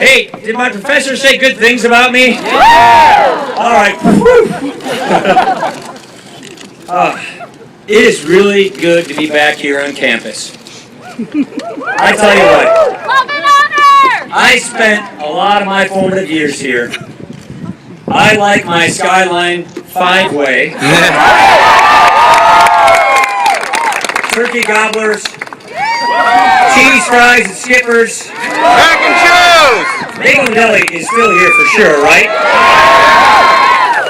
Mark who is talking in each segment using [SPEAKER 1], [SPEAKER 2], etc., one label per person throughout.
[SPEAKER 1] Hey, did my professor say good things about me? Yeah! All right. It is really good to be back here on campus. I tell you what, I spent a lot of my formative years here. I like my Skyline 5-way. Turkey gobblers, cheese fries and skippers.
[SPEAKER 2] Mac and cheese!
[SPEAKER 1] Bagel and Deli is still here for sure, right?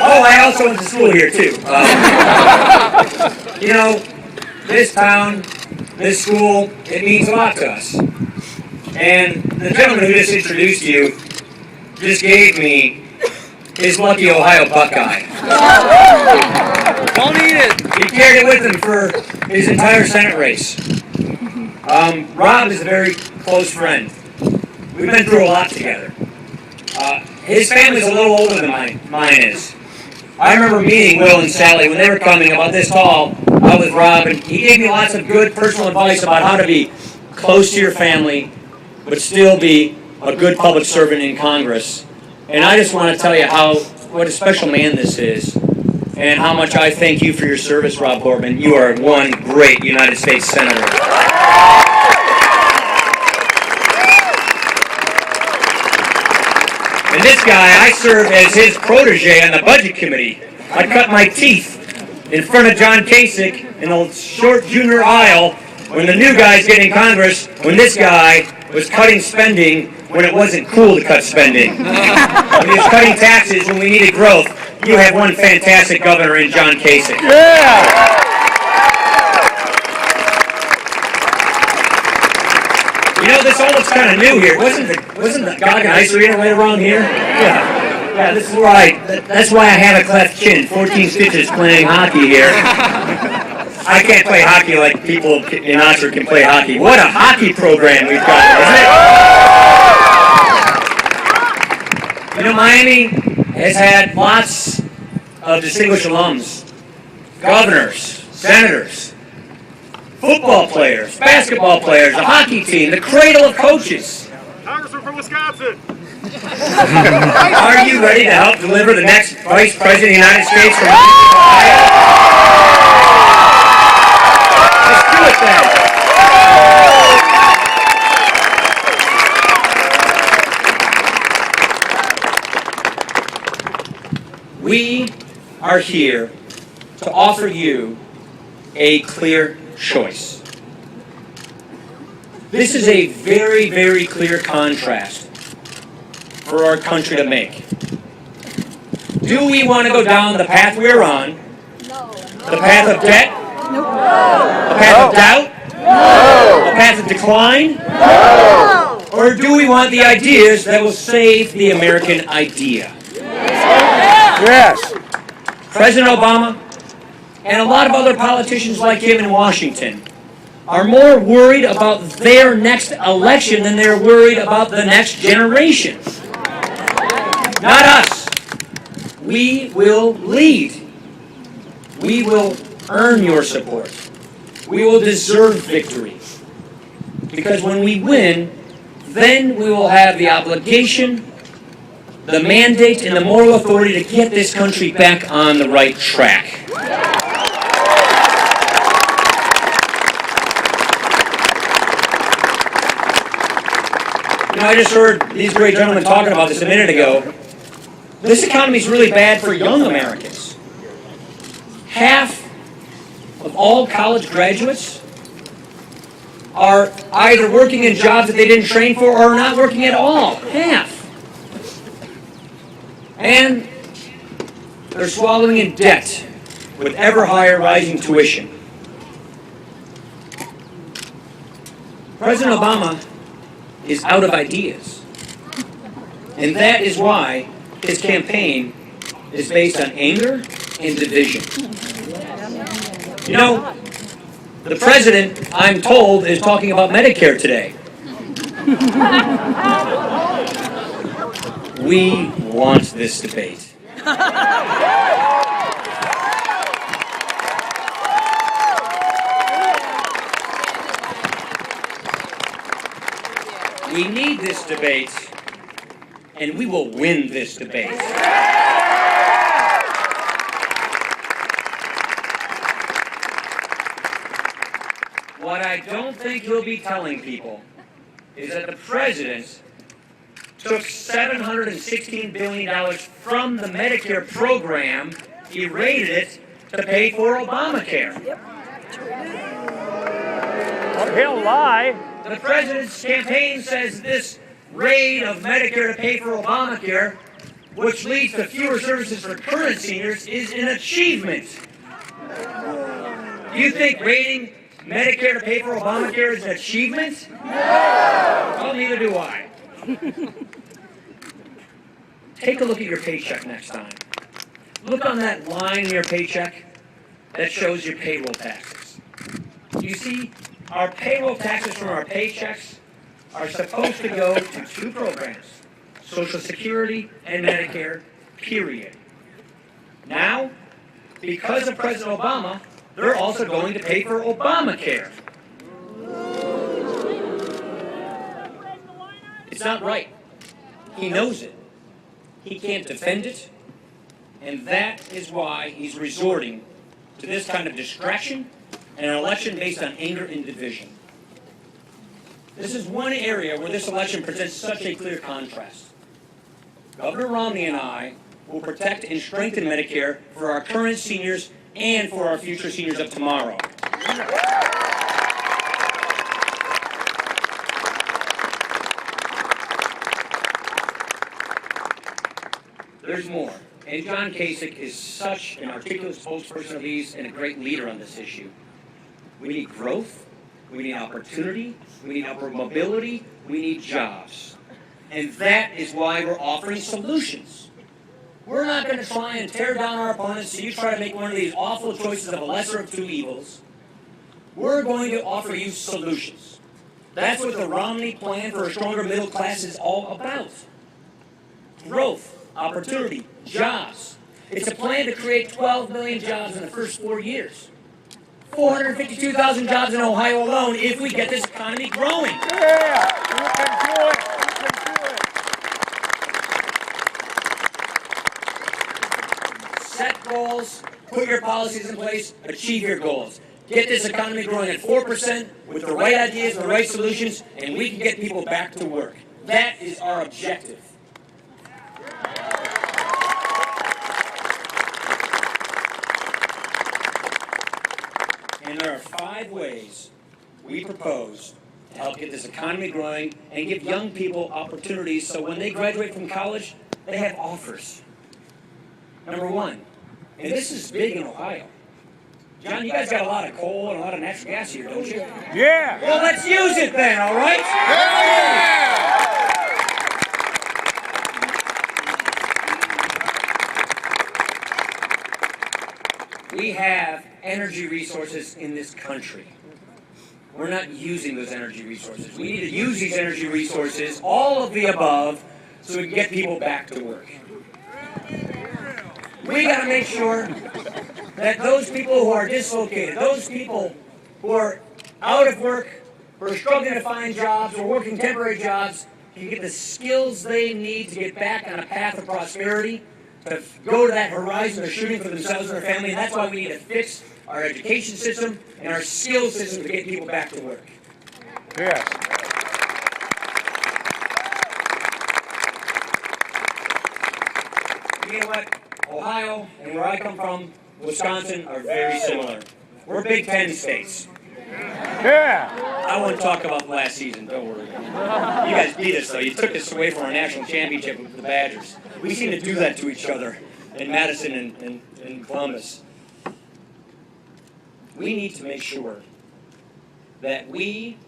[SPEAKER 1] Oh, I also went to school here too. You know, this town, this school, it means a lot to us. And the gentleman who just introduced you just gave me his lucky Ohio Buckeye.
[SPEAKER 2] Don't eat it!
[SPEAKER 1] He carried it with him for his entire Senate race. Rob is a very close friend. We've been through a lot together. His family's a little older than mine is. I remember meeting Will and Sally when they were coming about this tall. I was Rob, and he gave me lots of good personal advice about how to be close to your family, but still be a good public servant in Congress. And I just want to tell you what a special man this is, and how much I thank you for your service, Rob Corbin. You are one great United States Senator. And this guy, I served as his protege on the Budget Committee. I cut my teeth in front of John Kasich in the short junior aisle when the new guys get in Congress, when this guy was cutting spending when it wasn't cool to cut spending. When he was cutting taxes when we needed growth. You have one fantastic governor in John Kasich.
[SPEAKER 2] Yeah!
[SPEAKER 1] You know, this all looks kind of new here. Wasn't the Goggin Ice Arena right around here? Yeah, this is why. That's why I have a cleft chin. 14 stitches playing hockey here. I can't play hockey like people in Oxford can play hockey. What a hockey program we've got, isn't it? You know, Miami has had lots of distinguished alums, governors, senators, football players, basketball players, a hockey team, the cradle of coaches.
[SPEAKER 3] Congressman from Wisconsin.
[SPEAKER 1] Are you ready to help deliver the next Vice President of the United States from Ohio? Let's do it then. We are here to offer you a clear choice. This is a very, very clear contrast for our country to make. Do we want to go down the path we're on? No. The path of debt? No. The path of doubt? No. The path of decline? No. Or do we want the ideas that will save the American idea?
[SPEAKER 2] Yes.
[SPEAKER 1] President Obama and a lot of other politicians like him in Washington are more worried about their next election than they're worried about the next generation. Not us. We will lead. We will earn your support. We will deserve victory. Because when we win, then we will have the obligation, the mandate, and the moral authority to get this country back on the right track. You know, I just heard these great gentlemen talking about this a minute ago. This economy is really bad for young Americans. Half of all college graduates are either working in jobs that they didn't train for or are not working at all. Half. And they're swallowing in debt with ever higher rising tuition. President Obama is out of ideas. And that is why his campaign is based on anger and division. You know, the president, I'm told, is talking about Medicare today. We want this debate. We need this debate and we will win this debate. What I don't think you'll be telling people is that the president took $716 billion from the Medicare program, he raided it to pay for Obamacare.
[SPEAKER 2] He'll lie.
[SPEAKER 1] The president's campaign says this raid of Medicare to pay for Obamacare, which leads to fewer services for current seniors, is an achievement. Do you think raiding Medicare to pay for Obamacare is an achievement? No. Well, neither do I. Take a look at your paycheck next time. Look on that line in your paycheck that shows your payroll taxes. You see, our payroll taxes from our paychecks are supposed to go to two programs, Social Security and Medicare, period. Now, because of President Obama, they're also going to pay for Obamacare. It's not right. He knows it. He can't defend it. And that is why he's resorting to this kind of distraction and an election based on anger and division. This is one area where this election presents such a clear contrast. Governor Romney and I will protect and strengthen Medicare for our current seniors and for our future seniors of tomorrow. There's more. And John Kasich is such an articulate spokesperson of these and a great leader on this issue. We need growth, we need opportunity, we need upward mobility, we need jobs. And that is why we're offering solutions. We're not going to try and tear down our opponents so you try to make one of these awful choices of a lesser of two evils. We're going to offer you solutions. That's what the Romney plan for a stronger middle class is all about. Growth, opportunity, jobs. It's a plan to create 12 million jobs in the first 4 years. 452,000 jobs in Ohio alone if we get this economy growing.
[SPEAKER 2] Yeah, you can do it. You can do it.
[SPEAKER 1] Set goals, put your policies in place, achieve your goals. Get this economy growing at 4% with the right ideas, the right solutions, and we can get people back to work. That is our objective. And there are 5 ways we propose to help get this economy growing and give young people opportunities so when they graduate from college, they have offers. Number 1, and this is big in Ohio. John, you guys got a lot of coal and a lot of natural gas here, don't you?
[SPEAKER 2] Yeah.
[SPEAKER 1] Well, let's use it then, all right? We have energy resources in this country. We're not using those energy resources. We need to use these energy resources, all of the above, so we can get people back to work. We got to make sure that those people who are dislocated, those people who are out of work, who are struggling to find jobs, or working temporary jobs, can get the skills they need to get back on a path of prosperity, to go to that horizon they're shooting for themselves and their family. And that's why we need to fix our education system and our skills system to get people back to work.
[SPEAKER 2] Yes.
[SPEAKER 1] You know what? Ohio and where I come from, Wisconsin, are very similar. We're Big Ten states.
[SPEAKER 2] Yeah.
[SPEAKER 1] I won't talk about last season, don't worry. You guys beat us, though. You took us away from our national championship with the Badgers. We seem to do that to each other in Madison and Columbus. We need to make sure that we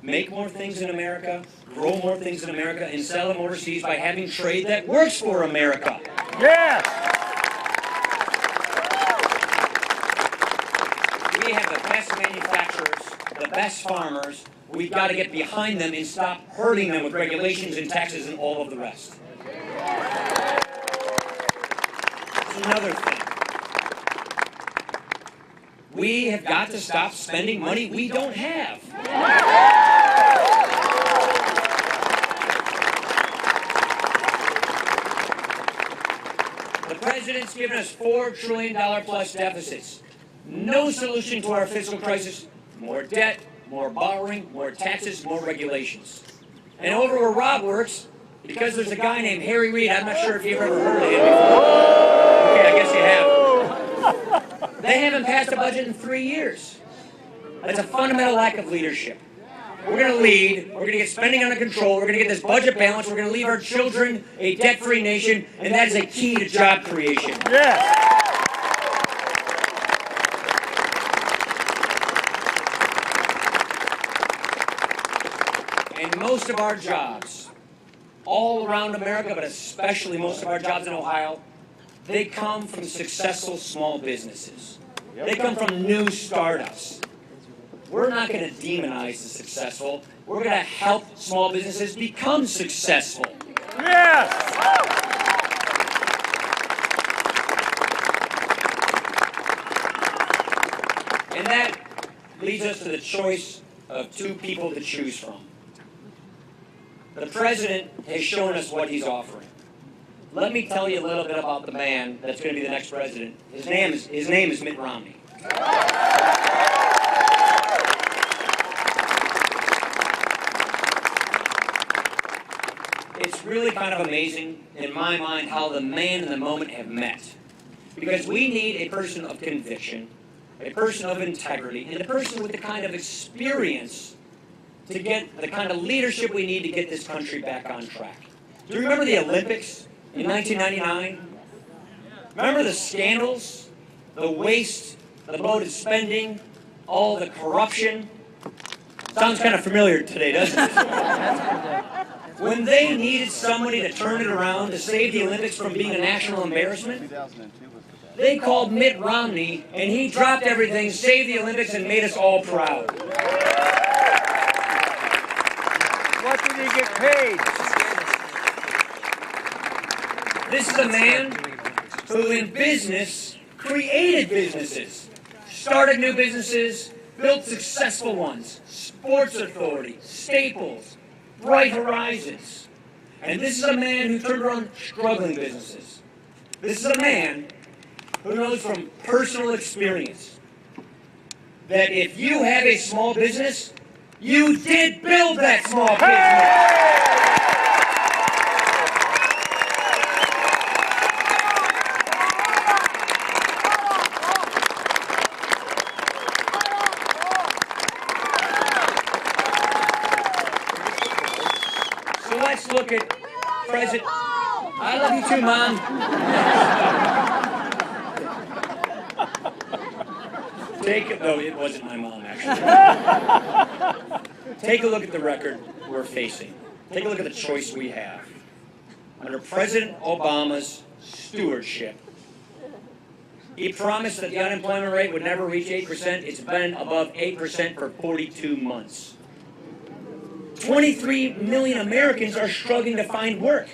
[SPEAKER 1] make more things in America, grow more things in America, and sell them overseas by having trade that works for America.
[SPEAKER 2] Yes.
[SPEAKER 1] We have the best manufacturers, the best farmers. We've got to get behind them and stop hurting them with regulations and taxes and all of the rest. There's another thing. We have got to stop spending money we don't have. president's given us $4 trillion plus deficits. No solution to our fiscal crisis. More debt, more borrowing, more taxes, more regulations. And over where Rob works, because there's a guy named Harry Reid, I'm not sure if you've ever heard of him before. Okay, I guess you have. They haven't passed a budget in 3 years. That's a fundamental lack of leadership. We're going to lead, we're going to get spending under control, we're going to get this budget balanced, we're going to leave our children a debt-free nation, and that is a key to job creation.
[SPEAKER 2] Yes.
[SPEAKER 1] And most of our jobs, all around America, but especially most of our jobs in Ohio, they come from successful small businesses. They come from new startups. We're not going to demonize the successful. We're going to help small businesses become successful.
[SPEAKER 2] Yes.
[SPEAKER 1] And that leads us to the choice of two people to choose from. The president has shown us what he's offering. Let me tell you a little bit about the man that's going to be the next president. His name is Mitt Romney. It's really kind of amazing, in my mind, how the man and the moment have met. Because we need a person of conviction, a person of integrity, and a person with the kind of experience to get the kind of leadership we need to get this country back on track. Do you remember the Olympics in 1999? Remember the scandals, the waste, the bloated spending, all the corruption? Sounds kind of familiar today, doesn't it? When they needed somebody to turn it around to save the Olympics from being a national embarrassment, they called Mitt Romney, and he dropped everything, saved the Olympics, and made us all proud.
[SPEAKER 2] What did he get paid?
[SPEAKER 1] This is a man who in business created businesses, started new businesses, built successful ones, Sports Authority, Staples, Bright Horizons. And this is a man who turned around struggling businesses. This is a man who knows from personal experience that if you have a small business, you did build that small business. So let's look at President. I love you too, Mom. No, it wasn't my mom, actually. Take a look at the record we're facing. Take a look at the choice we have. Under President Obama's stewardship, he promised that the unemployment rate would never reach 8%. It's been above 8% for 42 months. 23 million Americans are struggling to find work.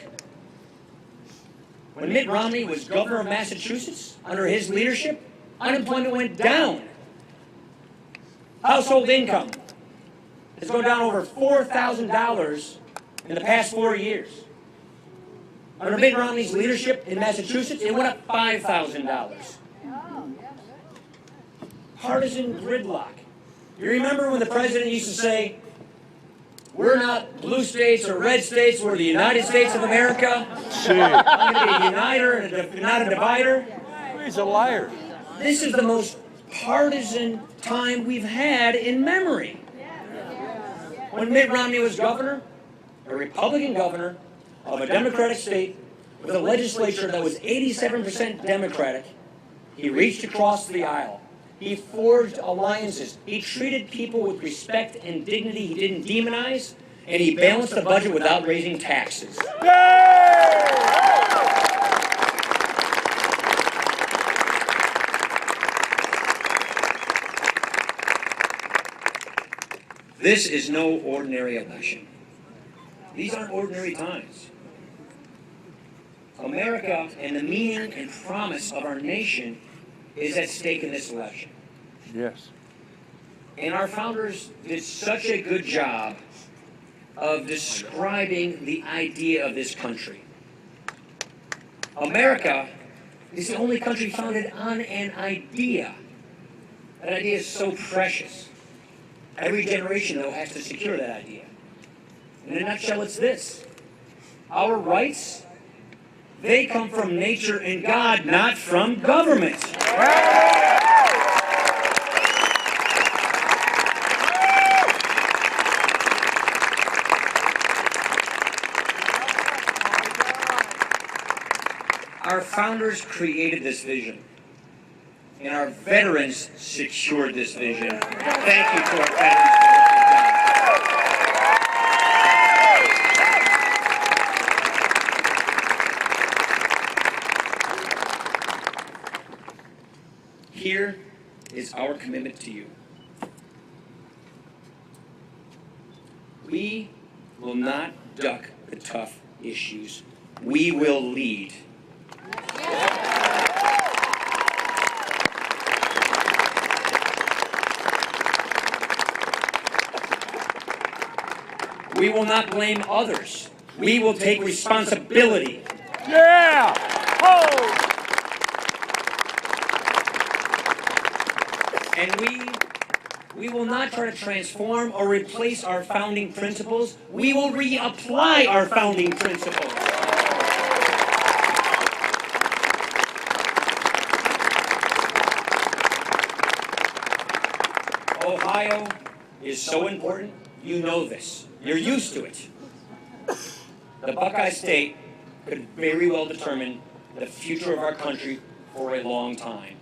[SPEAKER 1] When Mitt Romney was governor of Massachusetts, under his leadership, unemployment went down. Household income has gone down over $4,000 in the past 4 years. Under Mitt Romney's leadership in Massachusetts, it went up $5,000. Partisan gridlock. You remember when the president used to say, we're not blue states or red states, we're the United States of America. I'm going to be a uniter and not a divider.
[SPEAKER 2] He's a liar.
[SPEAKER 1] This is the most partisan time we've had in memory. When Mitt Romney was governor, a Republican governor of a Democratic state with a legislature that was 87% Democratic, he reached across the aisle. He forged alliances. He treated people with respect and dignity. He didn't demonize, and he balanced the budget without raising taxes. This is no ordinary election. These aren't ordinary times. America and the meaning and promise of our nation is at stake in this election.
[SPEAKER 2] Yes.
[SPEAKER 1] And our founders did such a good job of describing the idea of this country. America It's the only country founded on an idea. That idea is so precious. Every generation, though, has to secure that idea. In a nutshell, it's this. Our rights, they come from nature and God, not from government. Our founders created this vision, and our veterans secured this vision. Thank you to our veterans. Here is our commitment to you. We will not duck the tough issues. We will lead. We will not blame others. We will take responsibility.
[SPEAKER 2] Yeah! Oh!
[SPEAKER 1] And we will not try to transform or replace our founding principles. We will reapply our founding principles. Ohio is so important. You know this. You're used to it. The Buckeye State could very well determine the future of our country for a long time.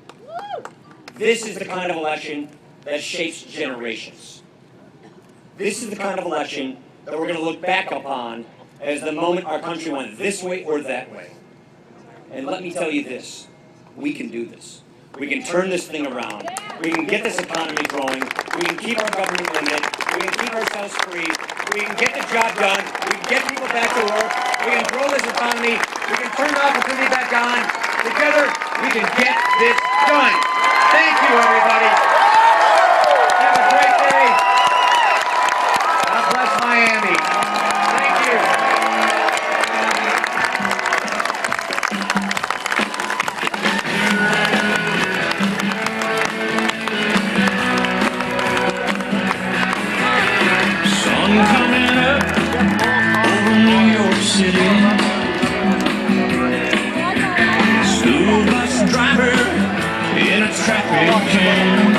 [SPEAKER 1] This is the kind of election that shapes generations. This is the kind of election that we're going to look back upon as the moment our country went this way or that way. And let me tell you this, we can do this. We can turn this thing around. We can get this economy growing. We can keep our government limited. We can keep ourselves free. We can get the job done. We can get people back to work. We can grow this economy. We can turn the opportunity back on. Together, we can get this done. Thank you, everybody. Have a great day. God bless Miami. Thank you.
[SPEAKER 4] Coming up over New York City. School bus driver in a traffic jam.